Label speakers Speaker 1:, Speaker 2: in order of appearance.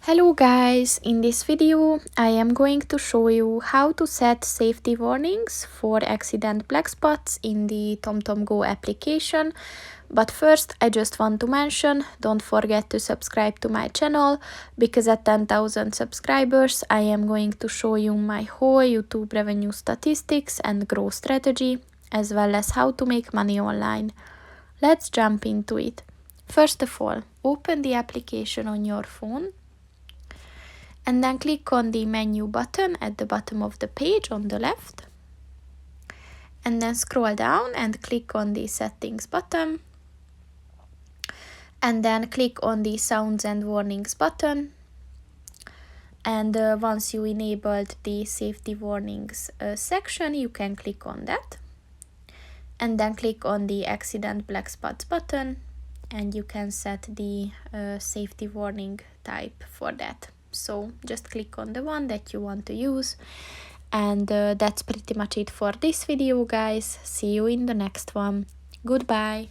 Speaker 1: Hello guys, in this video I am going to show you how to set safety warnings for accident black spots in the TomTom Go application. But first I just want to mention, don't forget to subscribe to my channel, because at 10,000 subscribers I am going to show you my whole YouTube revenue statistics and growth strategy, as well as how to make money online. Let's jump into it. First of all, open the application on your phone and then click on the menu button at the bottom of the page on the left, and then scroll down and click on the settings button, and then click on the sounds and warnings button. And once you enabled the safety warnings section, you can click on that, and then click on the accident black spots button, and you can set the safety warning type for that. So just click on the one that you want to use, and that's pretty much it for this video, guys. See you in the next one. Goodbye.